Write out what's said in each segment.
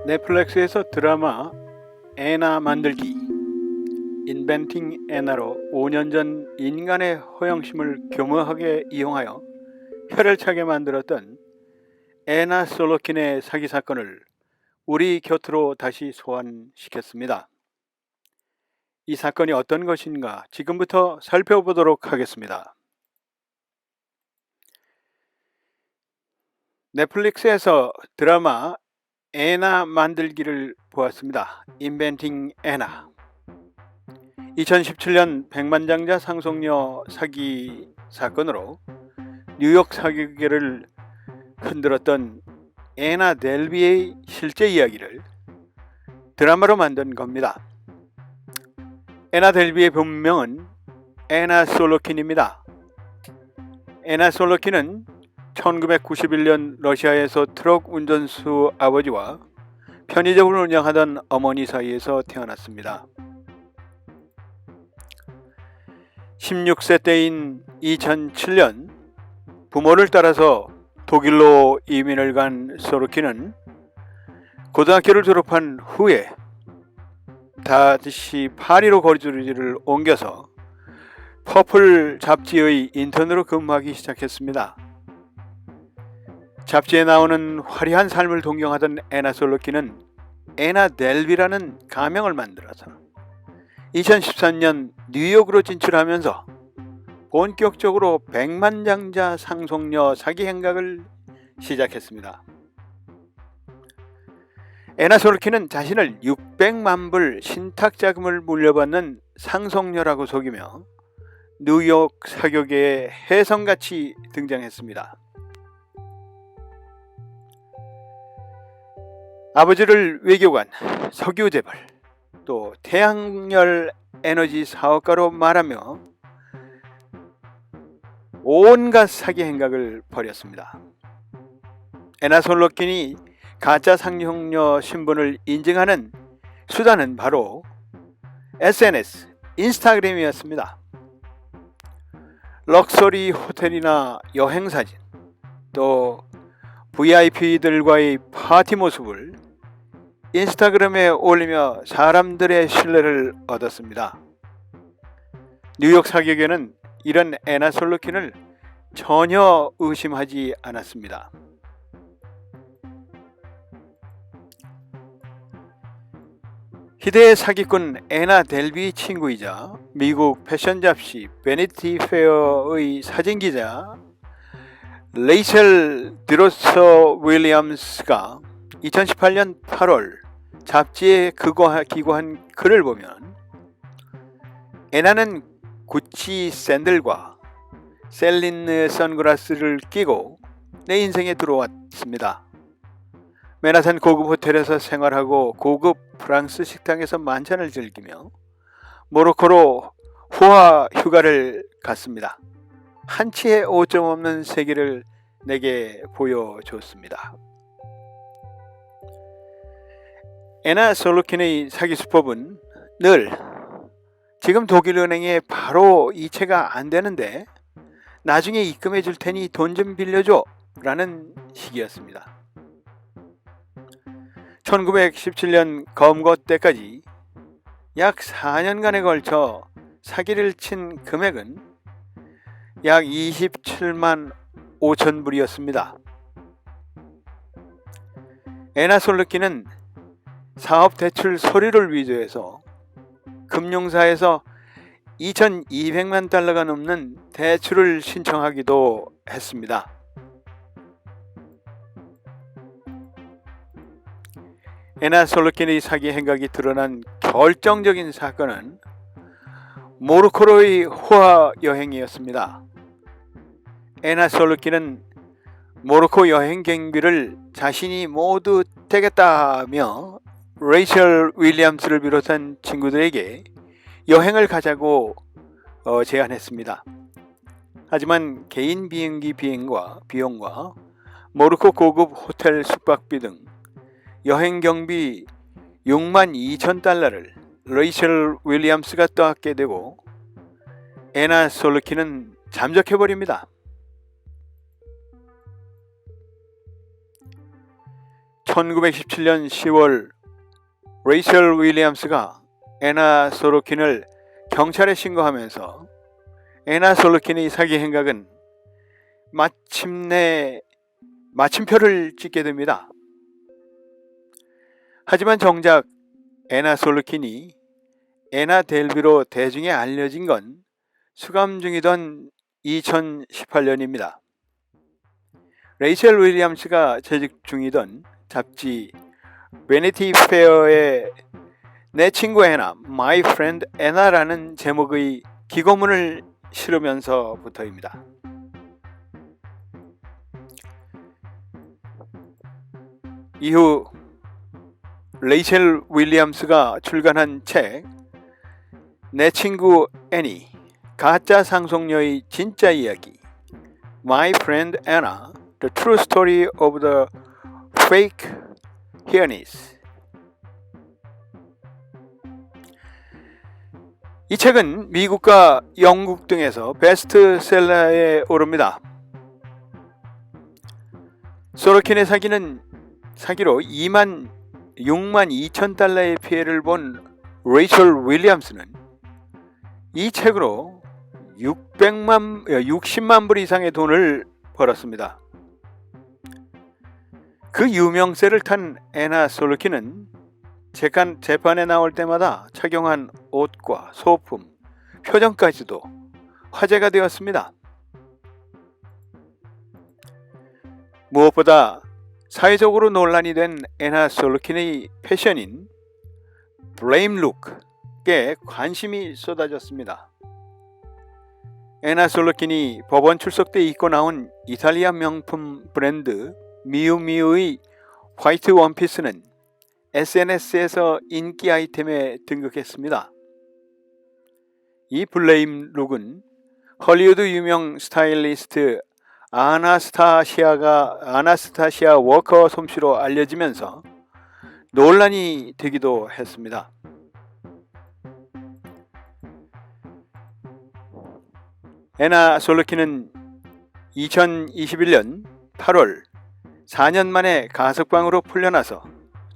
넷플릭스에서 드라마 애나 만들기 인벤팅 애나로 5년 전 인간의 허영심을 교묘하게 이용하여 혈혈차게 만들었던 애나 솔로킨의 사기 사건을 우리 곁으로 다시 소환시켰습니다. 이 사건이 어떤 것인가 지금부터 살펴보도록 하겠습니다. 넷플릭스에서 드라마 애나 만들기를 보았습니다. 인벤팅 애나. 2017년 백만장자 상속녀 사기 사건으로 뉴욕 사기계를 흔들었던 애나 델비의 실제 이야기를 드라마로 만든 겁니다. 애나 델비의 본명은 애나 솔로킨입니다. 애나 솔로킨은 1991년 러시아에서 트럭 운전수 아버지와 편의점을 운영하던 어머니 사이에서 태어났습니다. 16세 때인 2007년 부모를 따라서 독일로 이민을 간 솔로킨은 고등학교를 졸업한 후에 다시 파리로 거주지를 옮겨서 퍼플 잡지의 인턴으로 근무하기 시작했습니다. 잡지에 나오는 화려한 삶을 동경하던 애나 솔로킨은 애나 델비라는 가명을 만들어서 2013년 뉴욕으로 진출하면서 본격적으로 백만장자 상속녀 사기 행각을 시작했습니다. 애나 솔로킨은 자신을 600만 불 신탁자금을 물려받는 상속녀라고 속이며 뉴욕 사교계에 혜성같이 등장했습니다. 아버지를 외교관, 석유재벌, 또 태양열 에너지 사업가로 말하며 온갖 사기 행각을 벌였습니다. 애나 솔로킨이 가짜 상속녀 신분을 인증하는 수단은 바로 SNS, 인스타그램이었습니다. 럭셔리 호텔이나 여행사진, 또 VIP들과의 파티 모습을 인스타그램에 올리며 사람들의 신뢰를 얻었습니다. 뉴욕 사기계는 이런 애나 솔로킨을 전혀 의심하지 않았습니다. 희대의 사기꾼 애나 델비 친구이자 미국 패션 잡지 베니티 페어의 사진기자 레이첼 드로서 윌리엄스가 2018년 8월 잡지에 기고한 글을 보면 애나는 구찌 샌들과 셀린 선글라스를 끼고 내 인생에 들어왔습니다. 맨하탄 고급 호텔에서 생활하고 고급 프랑스 식당에서 만찬을 즐기며 모로코로 호화 휴가를 갔습니다. 한치의 오점 없는 세계를 내게 보여줬습니다. 애나 솔로킨의 사기 수법은 늘 지금 독일은행에 바로 이체가 안 되는데 나중에 입금해 줄 테니 돈 좀 빌려줘 라는 식이었습니다. 1917년 검거 때까지 약 4년간에 걸쳐 사기를 친 금액은 약 27만 5천 불이었습니다. 애나 솔로킨은 사업대출 서류를 위조해서 금융사에서 2,200만 달러가 넘는 대출을 신청하기도 했습니다. 애나 솔로킨의 사기 행각이 드러난 결정적인 사건은 모로코로의 호화 여행이었습니다. 애나 솔로킨은 모로코 여행 경비를 자신이 모두 대겠다며 레이첼 윌리엄스를 비롯한 친구들에게 여행을 가자고 제안했습니다. 하지만 개인 비행기 비용과 모로코 고급 호텔 숙박비 등 여행 경비 6만 2천 달러를 레이첼 윌리엄스가 떠안게 되고 애나 솔로킨은 잠적해버립니다. 1917년 10월 레이첼 윌리엄스가 애나 소로킨을 경찰에 신고하면서 애나 소로킨의 사기 행각은 마침내 마침표를 찍게 됩니다. 하지만 정작 애나 솔루킨이 애나 델비로 대중에 알려진 건 수감 중이던 2018년입니다. 레이첼 윌리엄스가 재직 중이던 잡지 베니티 페어에 내 친구 애나, My Friend Anna라는 제목의 기고문을 실으면서부터입니다. 이후 레이첼 윌리엄스가 출간한 책 내 친구 애니, 가짜 상속녀의 진짜 이야기 My Friend Anna, The True Story of the Fake Heiress. 이 책은 미국과 영국 등에서 베스트셀러에 오릅니다. 소로킨의 사기로 6만 2천 달러의 피해를 본 레이첼 윌리엄스는 이 책으로 60만 불 이상의 돈을 벌었습니다. 그 유명세를 탄 애나 솔루킨은 재판에 나올 때마다 착용한 옷과 소품, 표정까지도 화제가 되었습니다. 무엇보다 사회적으로 논란이 된 애나 솔루킨의 패션인 블레임 룩에 관심이 쏟아졌습니다. 애나 솔루킨이 법원 출석 때 입고 나온 이탈리아 명품 브랜드 미우미우의 화이트 원피스는 SNS에서 인기 아이템에 등극했습니다. 이 블레임 룩은 헐리우드 유명 스타일리스트 아나스타시아 워커 솜씨로 알려지면서 논란이 되기도 했습니다. 애나 솔루킨은 2021년 8월 4년 만에 가석방으로 풀려나서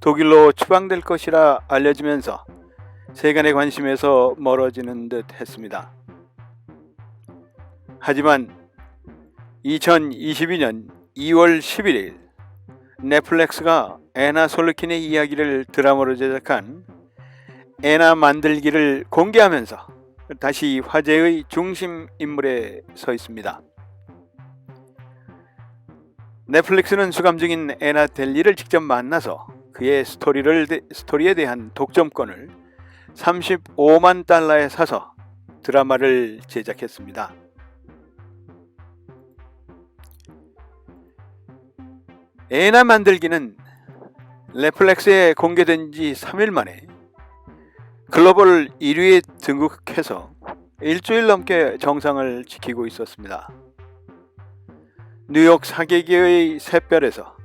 독일로 추방될 것이라 알려지면서 세간의 관심에서 멀어지는 듯 했습니다. 하지만 2022년 2월 11일 넷플릭스가 애나 솔루킨의 이야기를 드라마로 제작한 애나 만들기를 공개하면서 다시 화제의 중심 인물에 서 있습니다. 넷플릭스는 수감 중인 애나 델리를 직접 만나서 그의 스토리에 대한 독점권을 35만 달러에 사서 드라마를 제작했습니다. 애나 만들기는 넷플릭스에 공개된 지 3일 만에 글로벌 1위에 등극해서 일주일 넘게 정상을 지키고 있었습니다. 뉴욕 사기계의 샛별에서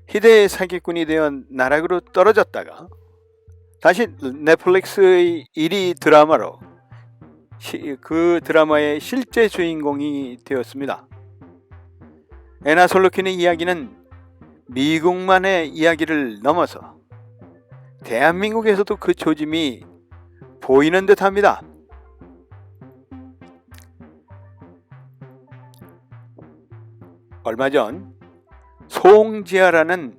희대의 사기꾼이 되어 나락으로 떨어졌다가 다시 넷플릭스의 1위 드라마로 그 드라마의 실제 주인공이 되었습니다. 애나 솔루킨의 이야기는 미국만의 이야기를 넘어서 대한민국에서도 그 조짐이 보이는 듯합니다. 얼마 전 송지아라는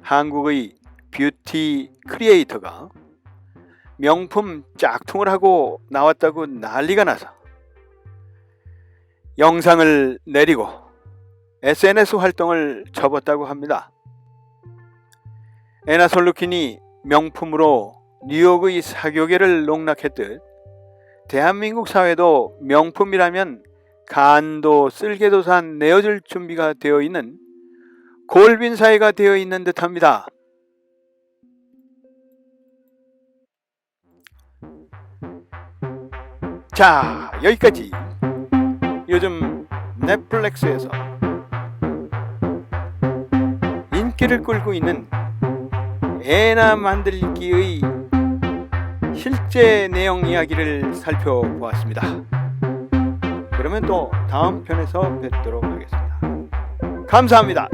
한국의 뷰티 크리에이터가 명품 짝퉁을 하고 나왔다고 난리가 나서 영상을 내리고 SNS 활동을 접었다고 합니다. 애나 솔루킨이 명품으로 뉴욕의 사교계를 농락했듯 대한민국 사회도 명품이라면 간도 쓸개도 산 내어줄 준비가 되어 있는 골빈 사회가 되어 있는 듯합니다. 자, 여기까지 요즘 넷플릭스에서 인기를 끌고 있는 애나 만들기의 실제 내용 이야기를 살펴보았습니다. 그러면 또 다음 편에서 뵙도록 하겠습니다. 감사합니다.